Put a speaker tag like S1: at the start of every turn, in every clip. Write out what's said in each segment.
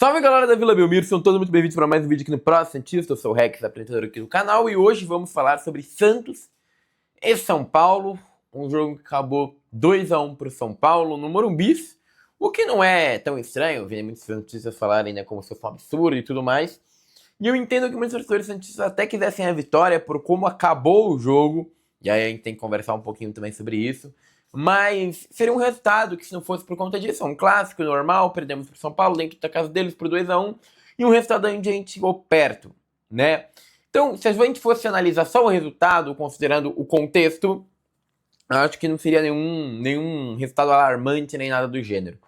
S1: Salve galera da Vila Belmiro, sejam todos muito bem-vindos para mais um vídeo aqui no Pro Santista. Eu sou o Rex, apresentador aqui do canal, e hoje vamos falar sobre Santos e São Paulo. Um jogo que acabou 2-1 para o São Paulo no Morumbi, o que não é tão estranho, vi muitos santistas falarem, né, como se fosse um absurdo e tudo mais. E eu entendo que muitos torcedores santistas até quisessem a vitória por como acabou o jogo, e aí a gente tem que conversar um pouquinho também sobre isso. Mas seria um resultado que, se não fosse por conta disso, é um clássico normal, perdemos para o São Paulo dentro da casa deles por 2-1, e um resultado onde a gente chegou perto, né? Então, se a gente fosse analisar só o resultado, considerando o contexto, acho que não seria nenhum resultado alarmante nem nada do gênero.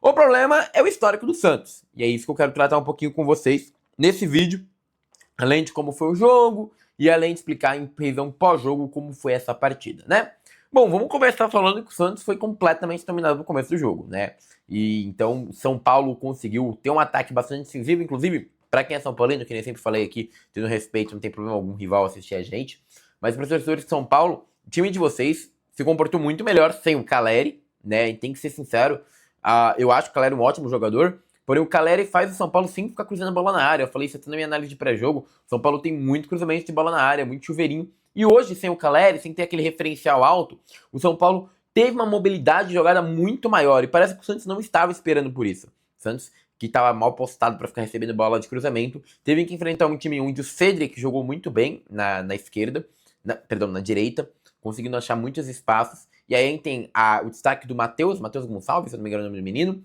S1: O problema é o histórico do Santos, e é isso que eu quero tratar um pouquinho com vocês nesse vídeo, além de como foi o jogo e além de explicar em revisão pós-jogo como foi essa partida, né? Bom, vamos começar falando que o Santos foi completamente dominado no começo do jogo, né? E então São Paulo conseguiu ter um ataque bastante decisivo, inclusive, para quem é São Paulino, que nem sempre falei aqui, tendo respeito, não tem problema algum rival assistir a gente, mas para os torcedores de São Paulo, o time de vocês se comportou muito melhor sem o Caleri, né? E tem que ser sincero, eu acho o Caleri um ótimo jogador, porém o Caleri faz o São Paulo sim ficar cruzando a bola na área. Eu falei isso até na minha análise de pré-jogo, o São Paulo tem muito cruzamento de bola na área, muito chuveirinho. E hoje, sem o Caleri, sem ter aquele referencial alto, o São Paulo teve uma mobilidade de jogada muito maior. E parece que o Santos não estava esperando por isso. O Santos, que estava mal postado para ficar recebendo bola de cruzamento, teve que enfrentar um time onde o Cedric jogou muito bem na esquerda, na direita, conseguindo achar muitos espaços. E aí a gente tem o destaque do Matheus Gonçalves, se eu não me engano o nome do menino.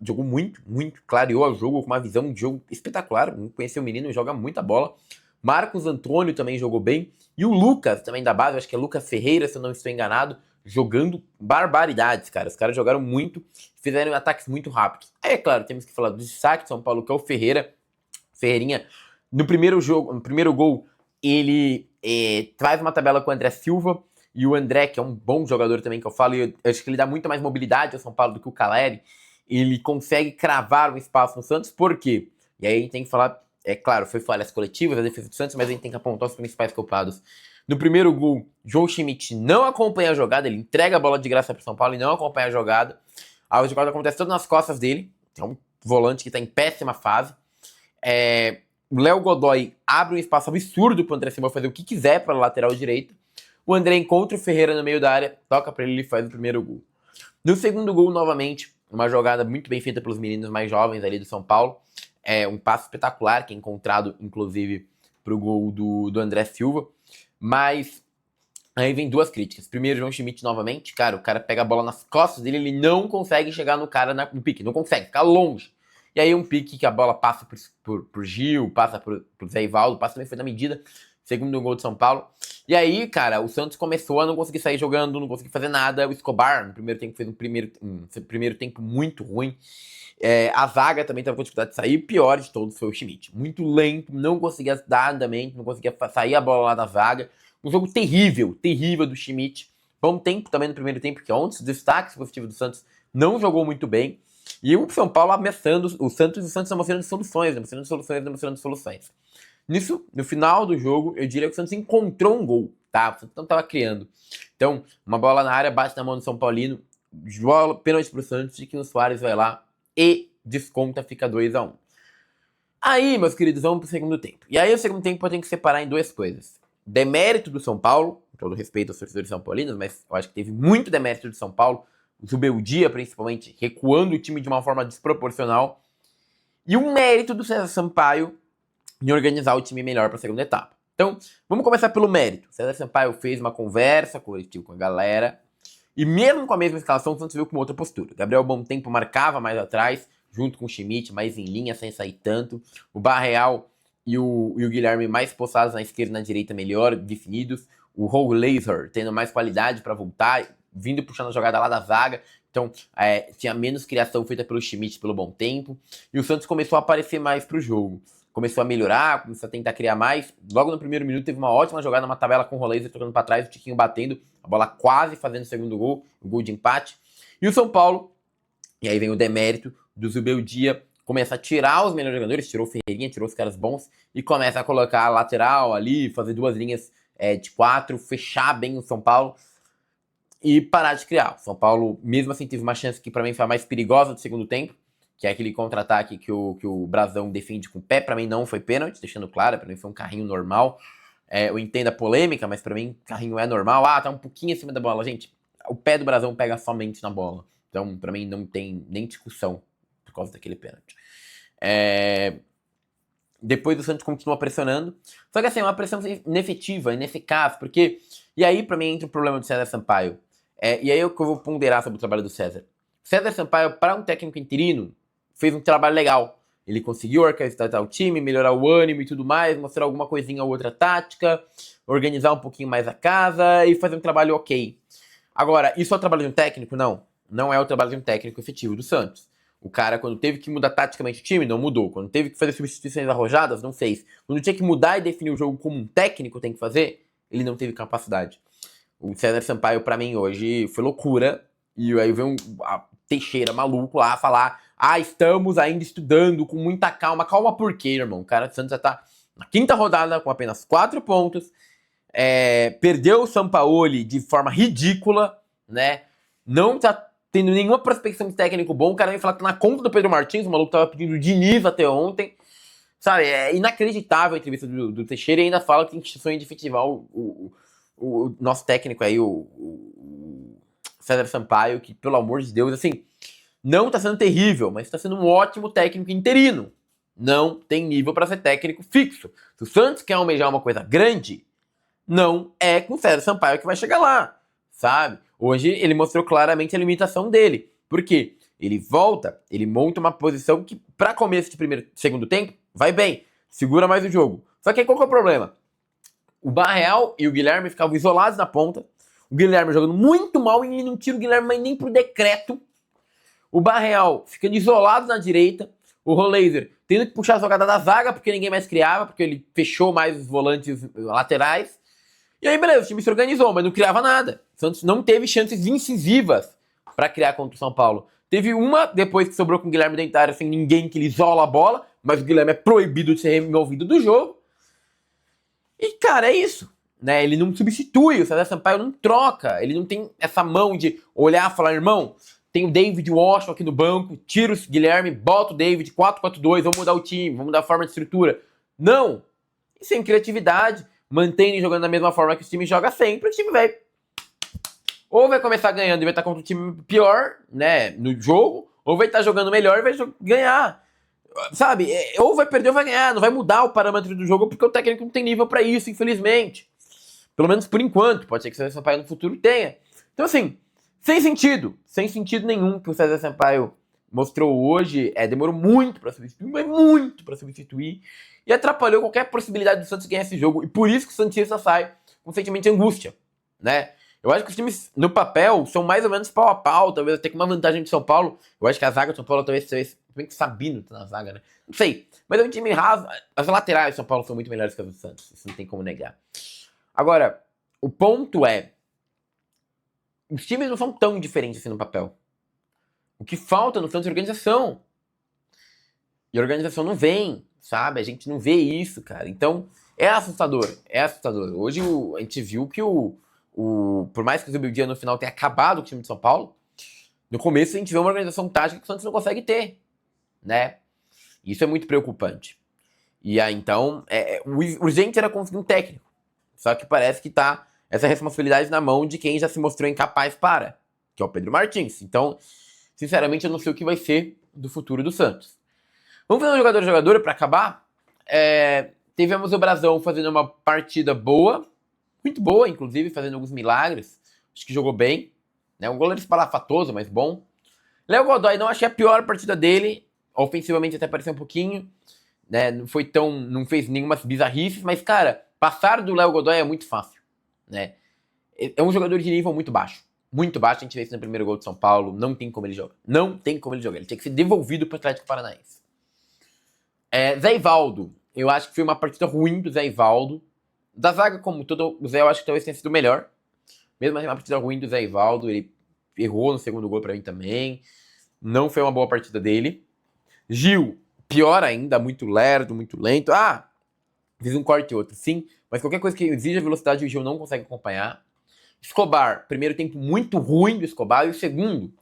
S1: Jogou muito, clareou o jogo com uma visão de jogo espetacular. Não conheceu o menino, joga muita bola. Marcos Antônio também jogou bem. E o Lucas, também da base, acho que é Lucas Ferreira, se eu não estou enganado, jogando barbaridades, cara. Os caras jogaram muito, fizeram ataques muito rápidos. Aí, é claro, temos que falar do destaque de São Paulo, que é o Ferreirinha, no primeiro gol, ele traz uma tabela com o André Silva, e o André, que é um bom jogador também, que eu falo, e eu acho que ele dá muito mais mobilidade ao São Paulo do que o Caleri. Ele consegue cravar um espaço no Santos, por quê? E aí a gente tem que falar. É claro, foi falhas coletivas da defesa do Santos, mas a gente tem que apontar os principais culpados. No primeiro gol, João Schmidt não acompanha a jogada, ele entrega a bola de graça para o São Paulo e não acompanha a jogada. A jogada acontece toda nas costas dele, é um volante que está em péssima fase. O Léo Godoy abre um espaço absurdo para o André Silva fazer o que quiser para a lateral direita. O André encontra o Ferreira no meio da área, toca para ele e faz o primeiro gol. No segundo gol, novamente, uma jogada muito bem feita pelos meninos mais jovens ali do São Paulo. Um passo espetacular, que é encontrado, inclusive, pro gol do André Silva. Mas aí vem duas críticas. Primeiro, João Schmidt novamente. Cara, o cara pega a bola nas costas dele, ele não consegue chegar no cara no pique. Não consegue, fica longe. E aí um pique que a bola passa por Gil, passa por Zé Ivaldo, passa também foi na medida. Segundo gol de São Paulo. E aí, cara, o Santos começou a não conseguir sair jogando, não conseguir fazer nada. O Escobar, no primeiro tempo, fez um primeiro tempo muito ruim. A zaga também estava com dificuldade de sair. O pior de todos foi o Schmidt. Muito lento, não conseguia dar andamento, não conseguia sair a bola lá da zaga. Um jogo terrível do Schmidt. Bom tempo também no primeiro tempo, que ontem os destaques positivos do Santos não jogou muito bem. E o São Paulo ameaçando o Santos, e o Santos mostrando soluções. Nisso, no final do jogo, eu diria que o Santos encontrou um gol, tá? O Santos não estava criando. Então, uma bola na área, bate na mão do São Paulino, joga pênalti pro Santos, e que o Soares vai lá e desconta, fica 2-1. Aí, meus queridos, vamos pro segundo tempo. E aí, o segundo tempo eu tenho que separar em duas coisas. Demérito do São Paulo, com todo respeito aos torcedores são paulinos, mas eu acho que teve muito demérito do São Paulo, o Zubeldia, principalmente, recuando o time de uma forma desproporcional. E o mérito do César Sampaio em organizar o time melhor para a segunda etapa. Então, vamos começar pelo mérito. César Sampaio fez uma conversa coletiva com a galera, e mesmo com a mesma escalação, o Santos viu com outra postura. Gabriel Bom Tempo marcava mais atrás, junto com o Schmidt, mais em linha, sem sair tanto. O Barreal e o Guilherme mais postados na esquerda e na direita, melhor definidos. O Raul Laser tendo mais qualidade para voltar, vindo puxando a jogada lá da zaga. Então, tinha menos criação feita pelo Schmidt, pelo Bom Tempo. E o Santos começou a aparecer mais pro jogo. Começou a melhorar, começou a tentar criar mais. Logo no primeiro minuto teve uma ótima jogada, uma tabela com o Roleza tocando para trás, o Tiquinho batendo, a bola quase fazendo o segundo gol, o gol de empate. E o São Paulo, e aí vem o demérito do Zubeldia, começa a tirar os melhores jogadores, tirou o Ferreirinha, tirou os caras bons, e começa a colocar a lateral ali, fazer duas linhas de 4, fechar bem o São Paulo e parar de criar. O São Paulo, mesmo assim, teve uma chance que para mim foi a mais perigosa do segundo tempo, que é aquele contra-ataque que o Brasão defende com o pé. Pra mim não foi pênalti, deixando claro, pra mim foi um carrinho normal. Eu entendo a polêmica, mas pra mim carrinho é normal. Tá um pouquinho acima da bola. Gente, o pé do Brasão pega somente na bola. Então, pra mim, não tem nem discussão por causa daquele pênalti. Depois o Santos continua pressionando. Só que assim, é uma pressão inefetiva, ineficaz, porque... E aí, pra mim, entra o problema do César Sampaio. E aí é o que eu vou ponderar sobre o trabalho do César. César Sampaio, para um técnico interino, fez um trabalho legal. Ele conseguiu orquestrar o time, melhorar o ânimo e tudo mais, mostrar alguma coisinha ou outra tática, organizar um pouquinho mais a casa e fazer um trabalho ok. Agora, isso é o trabalho de um técnico? Não. Não é o trabalho de um técnico efetivo do Santos. O cara, quando teve que mudar taticamente o time, não mudou. Quando teve que fazer substituições arrojadas, não fez. Quando tinha que mudar e definir o jogo como um técnico tem que fazer, ele não teve capacidade. O César Sampaio, pra mim, hoje foi loucura. E aí veio a Teixeira maluco lá falar: estamos ainda estudando com muita calma. Calma por quê, irmão? O cara do Santos já tá na 5ª rodada com apenas 4 pontos. Perdeu o Sampaoli de forma ridícula, né? Não tá tendo nenhuma prospecção de técnico bom. O cara vem falar que tá na conta do Pedro Martins, o maluco tava pedindo o Diniz até ontem. Sabe, é inacreditável a entrevista do Teixeira e ainda fala que tem sonho de efetivar o nosso técnico aí, o César Sampaio, que, pelo amor de Deus, assim, não tá sendo terrível, mas tá sendo um ótimo técnico interino. Não tem nível para ser técnico fixo. Se o Santos quer almejar uma coisa grande, não é com o César Sampaio que vai chegar lá, sabe? Hoje ele mostrou claramente a limitação dele. Por quê? Ele volta, ele monta uma posição que, para começo de segundo tempo, vai bem, segura mais o jogo. Só que aí qual que é o problema? O Barreal e o Guilherme ficavam isolados na ponta. O Guilherme jogando muito mal e não tira o Guilherme mas nem por decreto. O Barreal ficando isolado na direita. O Roleiser tendo que puxar a jogada da zaga porque ninguém mais criava, porque ele fechou mais os volantes laterais. E aí, beleza, o time se organizou, mas não criava nada. O Santos não teve chances incisivas para criar contra o São Paulo. Teve uma, depois que sobrou com o Guilherme dentro da área, sem ninguém, que ele isola a bola, mas o Guilherme é proibido de ser removido do jogo. E, cara, é isso. Né? Ele não substitui, o César Sampaio não troca. Ele não tem essa mão de olhar e falar: irmão, tem o David Washington aqui no banco, tira o Guilherme, bota o David, 4-4-2, vamos mudar o time, vamos mudar a forma de estrutura. Não. E sem criatividade, mantém jogando da mesma forma que o time joga sempre, o time ou vai começar ganhando e vai estar contra um time pior, né, no jogo, ou vai estar jogando melhor e vai ganhar. Sabe? Ou vai perder ou vai ganhar, não vai mudar o parâmetro do jogo porque o técnico não tem nível pra isso, infelizmente. Pelo menos por enquanto, pode ser que o César Sampaio no futuro tenha. Então assim, sem sentido nenhum que o César Sampaio mostrou hoje, demorou muito pra substituir, mas muito pra substituir, e atrapalhou qualquer possibilidade do Santos ganhar esse jogo, e por isso que o Santista sai com um sentimento de angústia, né? Eu acho que os times, no papel, são mais ou menos pau a pau, talvez até com uma vantagem de São Paulo. Eu acho que a zaga do São Paulo talvez bem que Sabino tá na zaga, né? Não sei, mas é um time raso. As laterais do São Paulo são muito melhores que as do Santos, isso não tem como negar. Agora, o ponto é, os times não são tão diferentes assim no papel. O que falta no Santos é organização. E a organização não vem, sabe? A gente não vê isso, cara. Então, é assustador, é assustador. Hoje a gente viu que por mais que o Zubeldia no final tenha acabado com o time de São Paulo, no começo a gente vê uma organização tática que o Santos não consegue ter, né? Isso é muito preocupante. E aí, então, o urgente era conseguir um técnico. Só que parece que tá essa responsabilidade na mão de quem já se mostrou incapaz que é o Pedro Martins. Então, sinceramente, eu não sei o que vai ser do futuro do Santos. Vamos ver um jogador para acabar? Tivemos o Brasão fazendo uma partida boa, muito boa, inclusive, fazendo alguns milagres. Acho que jogou bem. Né? Um goleiro espalhafatoso, mas bom. Léo Godoy, não achei a pior partida dele. Ofensivamente até pareceu um pouquinho. Né? Não fez nenhuma bizarrices, mas, cara, passar do Léo Godoy é muito fácil. Né? É um jogador de nível muito baixo. Muito baixo, a gente vê isso no primeiro gol de São Paulo. Não tem como ele jogar. Não tem como ele jogar. Ele tinha que ser devolvido para o Atlético Paranaense. Zé Ivaldo. Eu acho que foi uma partida ruim do Zé Ivaldo. Da zaga como todo, o Zé eu acho que talvez tenha sido melhor. Mesmo assim, uma partida ruim do Zé Ivaldo. Ele errou no segundo gol pra mim também. Não foi uma boa partida dele. Gil, pior ainda, muito lerdo, muito lento. Fiz um corte e outro, sim. Mas qualquer coisa que exija velocidade, o Gil não consegue acompanhar. Escobar, primeiro tempo muito ruim do Escobar. E o segundo,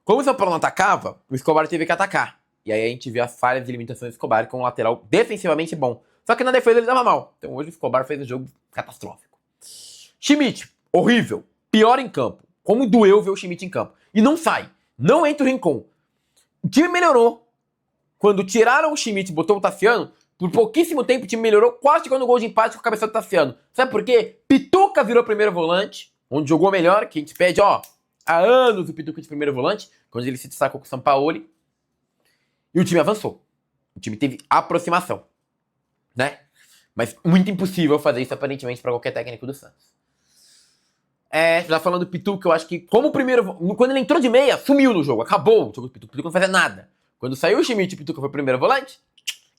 S1: como o São Paulo não atacava, o Escobar teve que atacar. E aí a gente vê as falhas e limitações do Escobar com um lateral defensivamente bom. Só que na defesa ele tava mal. Então hoje o Escobar fez um jogo catastrófico. Schmidt, horrível. Pior em campo. Como doeu ver o Schmidt em campo. E não sai. Não entra o Rincon. O time melhorou. Quando tiraram o Schmidt e botou o Tassiano, por pouquíssimo tempo o time melhorou, quase chegou no gol de empate com a cabeça do Tassiano. Sabe por quê? Pituca virou primeiro volante, onde jogou melhor, que a gente pede, ó, há anos o Pituca de primeiro volante, quando ele se destacou com o Sampaoli. E o time avançou. O time teve aproximação, né? Mas muito impossível fazer isso aparentemente para qualquer técnico do Santos. Já falando do Pituca, eu acho que como o primeiro... Quando ele entrou de meia, sumiu no jogo, acabou o jogo do Pituca. O Pituca não fazia nada. Quando saiu o Schmidt e o Pituca foi o primeiro volante,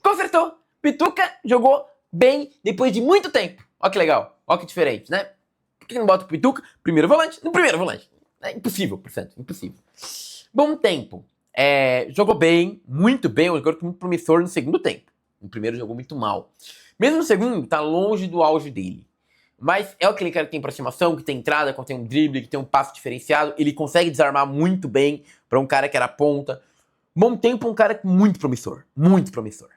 S1: consertou. Pituca jogou bem depois de muito tempo. Ó que legal, ó que diferente, né? Por que não bota o Pituca, primeiro volante, no primeiro volante? É impossível, por cento, impossível. Bom tempo. Jogou bem, muito bem, um jogador muito promissor no segundo tempo. No primeiro jogou muito mal. Mesmo no segundo, tá longe do auge dele. Mas é aquele cara que tem aproximação, que tem entrada, que tem um drible, que tem um passo diferenciado. Ele consegue desarmar muito bem para um cara que era ponta. Bom tempo, um cara muito promissor. Muito promissor.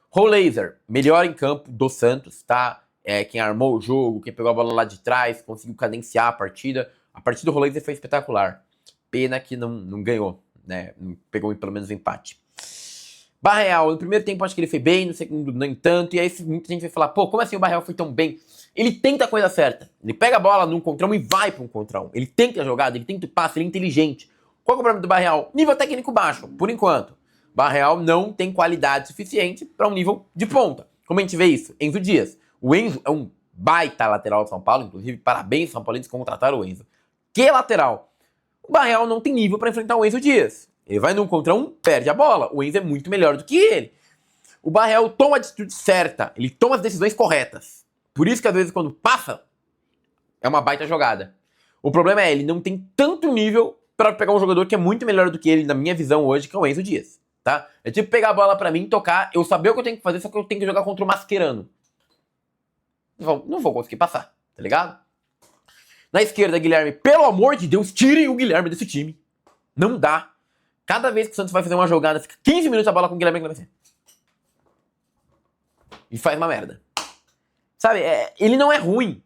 S1: Rollaser, melhor em campo do Santos, tá? Quem armou o jogo, quem pegou a bola lá de trás, conseguiu cadenciar a partida. A partida do Rollaser foi espetacular. Pena que não ganhou, né? Não pegou pelo menos um empate. Barreal, no primeiro tempo acho que ele foi bem, no segundo nem tanto. E aí muita gente vai falar, pô, como assim o Barreal foi tão bem? Ele tenta a coisa certa. Ele pega a bola num contra um e vai para um contra um. Ele tenta a jogada, ele tenta o passe, ele é inteligente. Qual é o problema do Barreal? Nível técnico baixo, por enquanto. Barreal não tem qualidade suficiente para um nível de ponta. Como a gente vê isso? Enzo Dias. O Enzo é um baita lateral de São Paulo, inclusive parabéns São Paulinos contrataram o Enzo. Que lateral? O Barreal não tem nível para enfrentar o Enzo Dias. Ele vai num contra um, perde a bola. O Enzo é muito melhor do que ele. O Barreal toma a atitude certa, ele toma as decisões corretas. Por isso que às vezes quando passa, é uma baita jogada. O problema é ele não tem tanto nível para pegar um jogador que é muito melhor do que ele, na minha visão hoje, que é o Enzo Dias. Tá? É tipo pegar a bola pra mim, tocar, eu saber o que eu tenho que fazer, só que eu tenho que jogar contra o Mascherano. Não vou conseguir passar, tá ligado? Na esquerda, Guilherme, pelo amor de Deus, tirem o Guilherme desse time. Não dá. Cada vez que o Santos vai fazer uma jogada, fica 15 minutos a bola com o Guilherme e faz uma merda. Sabe, ele não é ruim,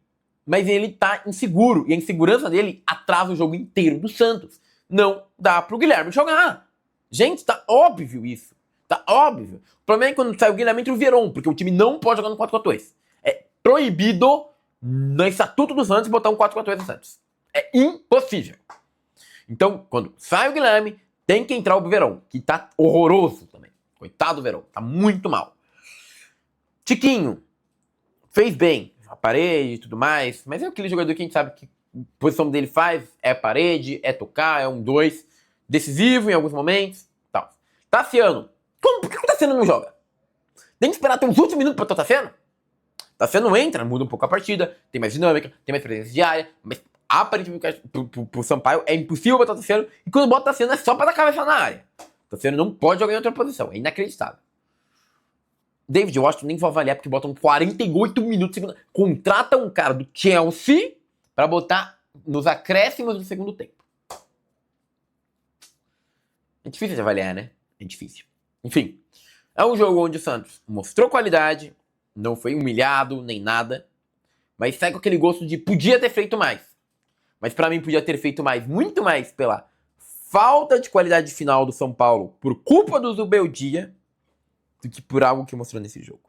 S1: mas ele tá inseguro. E a insegurança dele atrasa o jogo inteiro do Santos. Não dá pro Guilherme jogar. Gente, tá óbvio isso. Tá óbvio. O problema é que quando sai o Guilherme entra o Veron, porque o time não pode jogar no 4-4-2. É proibido no estatuto do Santos botar um 4-4-2 no Santos. É impossível. Então, quando sai o Guilherme, tem que entrar o Veron, que tá horroroso também. Coitado do Veron, tá muito mal. Tiquinho, fez bem, a parede e tudo mais, mas é aquele jogador que a gente sabe que a posição dele faz é parede, é tocar, é 1-2, decisivo em alguns momentos, tal. Tassiano, por que o Tassiano não joga? Tem que esperar até os últimos minutos pra o Tassiano? Tassiano entra, muda um pouco a partida, tem mais dinâmica, tem mais presença de área, mas aparentemente pro Sampaio é impossível botar o Tassiano, e quando bota o Tassiano é só pra dar cabeça na área. O Tassiano não pode jogar em outra posição, é inacreditável. David Washington nem vou avaliar porque botam 48 minutos. Contrata um cara do Chelsea pra botar nos acréscimos do segundo tempo. É difícil de avaliar, né? É difícil. Enfim, é um jogo onde o Santos mostrou qualidade, não foi humilhado nem nada, mas sai com aquele gosto de podia ter feito mais. Mas pra mim podia ter feito mais, muito mais pela falta de qualidade final do São Paulo por culpa do Zubeldia do que por algo que mostrou nesse jogo.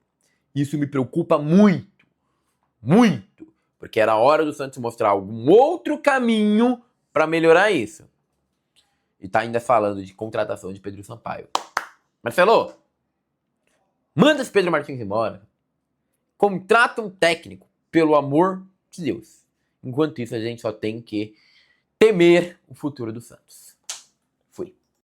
S1: Isso me preocupa muito, muito, porque era hora do Santos mostrar algum outro caminho para melhorar isso. E tá ainda falando de contratação de Pedro Sampaio. Marcelo, manda esse Pedro Martins embora. Contrata um técnico, pelo amor de Deus. Enquanto isso, a gente só tem que temer o futuro do Santos.